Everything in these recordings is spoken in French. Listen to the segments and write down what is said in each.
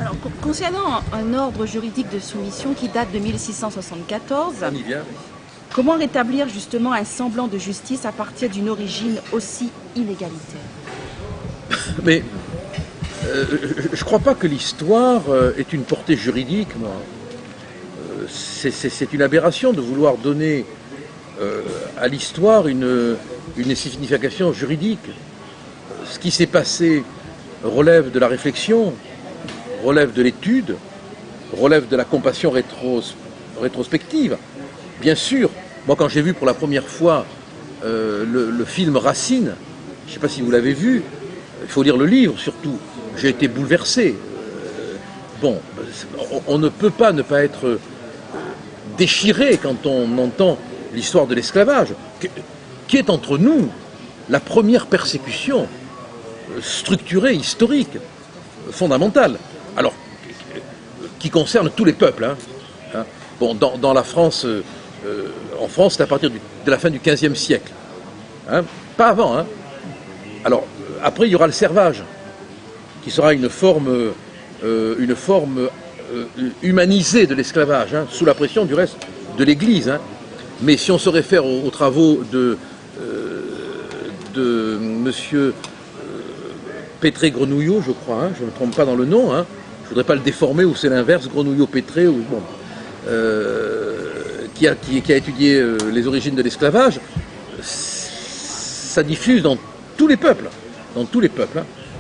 Alors, concernant un ordre juridique de soumission qui date de 1674, On y vient. comment rétablir justement un semblant de justice à partir d'une origine aussi inégalitaire? Mais je ne crois pas que l'histoire ait une portée juridique, moi. C'est une aberration de vouloir donner à l'histoire une signification juridique. Ce qui s'est passé relève de la réflexion, relève de l'étude, relève de la compassion rétrospective. Bien sûr, moi quand j'ai vu pour la première fois le film Racine, je ne sais pas si vous l'avez vu, il faut lire le livre surtout, j'ai été bouleversé. Bon, on ne peut pas ne pas être déchiré quand on entend l'histoire de l'esclavage, qui est entre nous la première persécution structurée, historique, fondamentale. Alors, qui concerne tous les peuples. Bon, dans la France, en France, c'est à partir de la fin du XVe siècle. Pas avant. Alors, après, il y aura le servage, qui sera une forme humanisée de l'esclavage, sous la pression du reste de l'Église. Mais si on se réfère aux travaux de monsieur Pétré-Grenouillot, je crois, je ne me trompe pas dans le nom, je ne voudrais pas le déformer, ou c'est l'inverse, Grenouillot-Pétré, bon, qui a étudié les origines de l'esclavage, ça diffuse dans tous les peuples,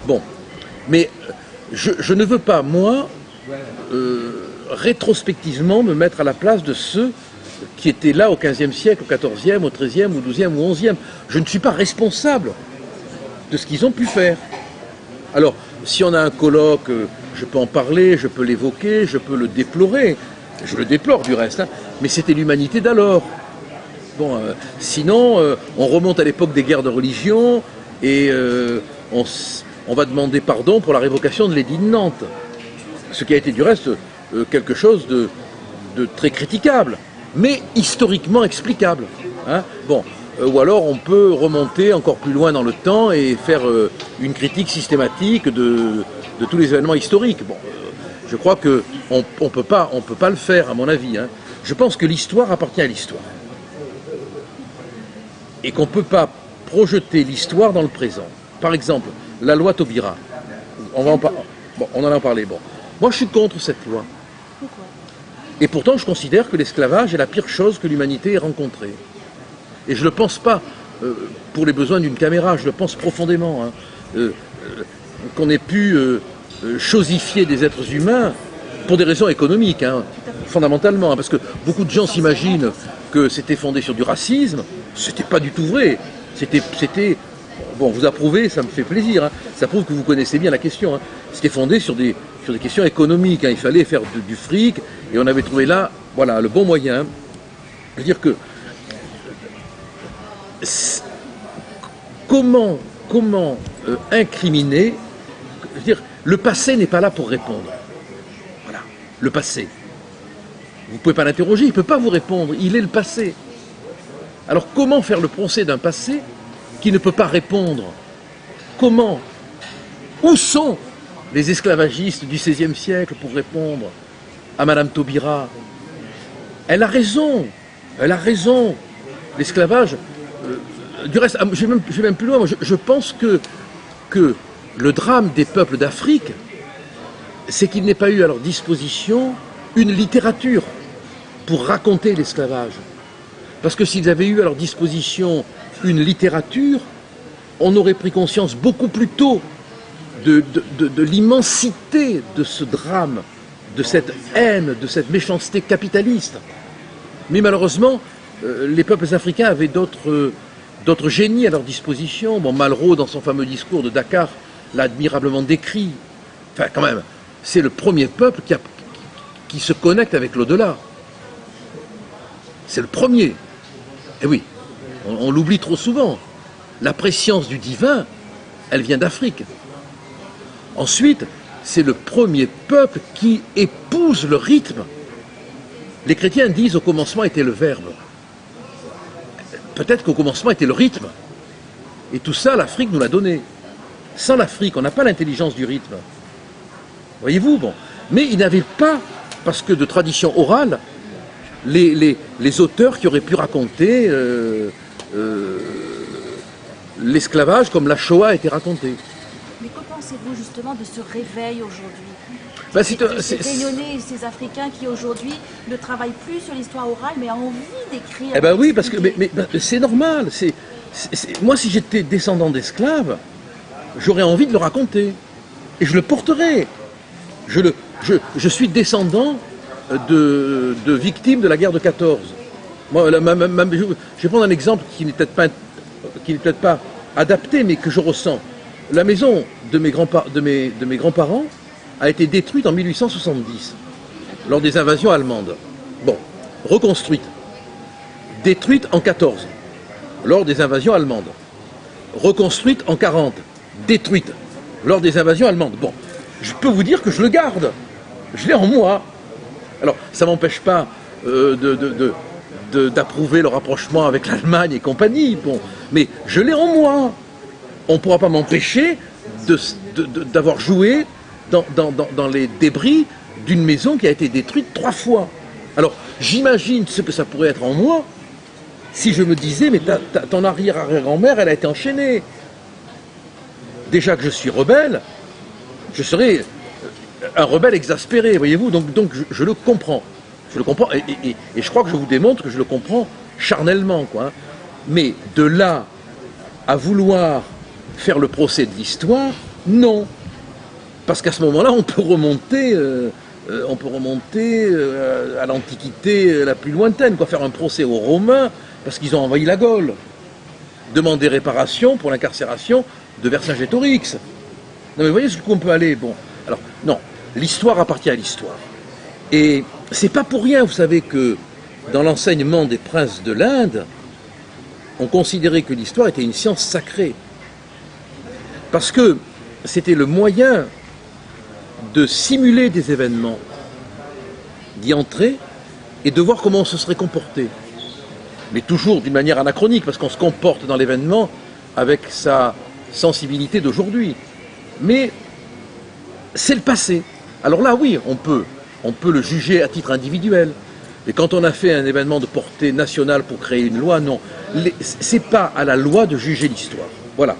Bon, mais je ne veux pas, moi, rétrospectivement me mettre à la place de ceux qui étaient là au XVe siècle, au XIVe, au XIIIe, au XIIe, au XIe. Je ne suis pas responsable de ce qu'ils ont pu faire. Alors, si on a un colloque, je peux en parler, je peux l'évoquer, je peux le déplorer. Je le déplore du reste, mais c'était l'humanité d'alors. Bon, sinon, on remonte à l'époque des guerres de religion et on va demander pardon pour la révocation de l'édit de Nantes. Ce qui a été du reste quelque chose de très critiquable, mais historiquement explicable. Bon, ou alors on peut remonter encore plus loin dans le temps et faire une critique systématique de tous les événements historiques. Bon, je crois qu'on ne peut pas le faire, à mon avis. Je pense que l'histoire appartient à l'histoire. Et qu'on ne peut pas projeter l'histoire dans le présent. Par exemple, la loi Taubira. On en a parlé. Bon. Moi, je suis contre cette loi. Pourquoi? Et pourtant, je considère que l'esclavage est la pire chose que l'humanité ait rencontrée. Et je ne le pense pas pour les besoins d'une caméra, je le pense profondément. Qu'on ait pu chosifier des êtres humains pour des raisons économiques, fondamentalement. Parce que beaucoup de gens s'imaginent que c'était fondé sur du racisme. C'était pas du tout vrai. C'était bon, vous approuvez, ça me fait plaisir. Ça prouve que vous connaissez bien la question. C'était fondé sur des questions économiques. Il fallait faire du fric et on avait trouvé là, voilà, le bon moyen. Je veux dire que comment incriminer, je veux dire, le passé n'est pas là pour répondre. Voilà, le passé. Vous ne pouvez pas l'interroger, il ne peut pas vous répondre, il est le passé. Alors comment faire le procès d'un passé qui ne peut pas répondre? Comment? Où sont les esclavagistes du XVIe siècle pour répondre à Madame Taubira? Elle a raison, L'esclavage, du reste, je vais même plus loin, je pense que le drame des peuples d'Afrique, c'est qu'ils n'aient pas eu à leur disposition une littérature pour raconter l'esclavage. Parce que s'ils avaient eu à leur disposition une littérature, on aurait pris conscience beaucoup plus tôt de l'immensité de ce drame, de cette haine, de cette méchanceté capitaliste. Mais malheureusement, les peuples africains avaient d'autres génies à leur disposition. Bon, Malraux, dans son fameux discours de Dakar, l'a admirablement décrit. Enfin, quand même, c'est le premier peuple qui se connecte avec l'au-delà. C'est le premier. Et oui, on l'oublie trop souvent. La préscience du divin, elle vient d'Afrique. Ensuite, c'est le premier peuple qui épouse le rythme. Les chrétiens disent au commencement était le verbe. Peut-être qu'au commencement était le rythme. Et tout ça, l'Afrique nous l'a donné. Sans l'Afrique, on n'a pas l'intelligence du rythme. Voyez-vous, bon. Mais il n'avait pas, parce que de tradition orale, les auteurs qui auraient pu raconter l'esclavage comme la Shoah a été racontée. Mais que pensez-vous justement de ce réveil aujourd'hui? Ben, ces réunionnais, ces Africains qui aujourd'hui ne travaillent plus sur l'histoire orale, mais ont envie d'écrire. Eh ben oui, parce que c'est normal. Moi, si j'étais descendant d'esclaves, j'aurais envie de le raconter. Et je le porterai. Je suis descendant de victimes de la guerre de 14. Moi, je vais prendre un exemple qui n'est peut-être pas adapté, mais que je ressens. La maison de mes grands-parents a été détruite en 1870, lors des invasions allemandes. Bon, reconstruite. Détruite en 14, lors des invasions allemandes. Reconstruite en 40, détruite, lors des invasions allemandes. Bon, je peux vous dire que je le garde. Je l'ai en moi. Alors, ça ne m'empêche pas d'approuver le rapprochement avec l'Allemagne et compagnie, bon, mais je l'ai en moi. On ne pourra pas m'empêcher d'avoir joué dans les débris d'une maison qui a été détruite 3 fois. Alors, j'imagine ce que ça pourrait être en moi si je me disais, mais ton arrière-arrière-grand-mère, elle a été enchaînée. Déjà que je suis rebelle, je serais un rebelle exaspéré, voyez-vous, donc je le comprends. Je le comprends, et je crois que je vous démontre que je le comprends charnellement, quoi. Mais de là à vouloir faire le procès de l'histoire, non. Parce qu'à ce moment-là, on peut remonter à l'Antiquité la plus lointaine, quoi, faire un procès aux Romains, parce qu'ils ont envahi la Gaule. Demander réparation pour l'incarcération de Vercingétorix. Non mais vous voyez jusqu'où on peut aller. Bon, alors, non, l'histoire appartient à l'histoire. Et c'est pas pour rien, vous savez, que dans l'enseignement des princes de l'Inde, on considérait que l'histoire était une science sacrée. Parce que c'était le moyen de simuler des événements, d'y entrer et de voir comment on se serait comporté. Mais toujours d'une manière anachronique, parce qu'on se comporte dans l'événement avec sa sensibilité d'aujourd'hui. Mais c'est le passé. Alors là, oui, on peut le juger à titre individuel. Et quand on a fait un événement de portée nationale pour créer une loi, non. C'est pas à la loi de juger l'histoire. Voilà.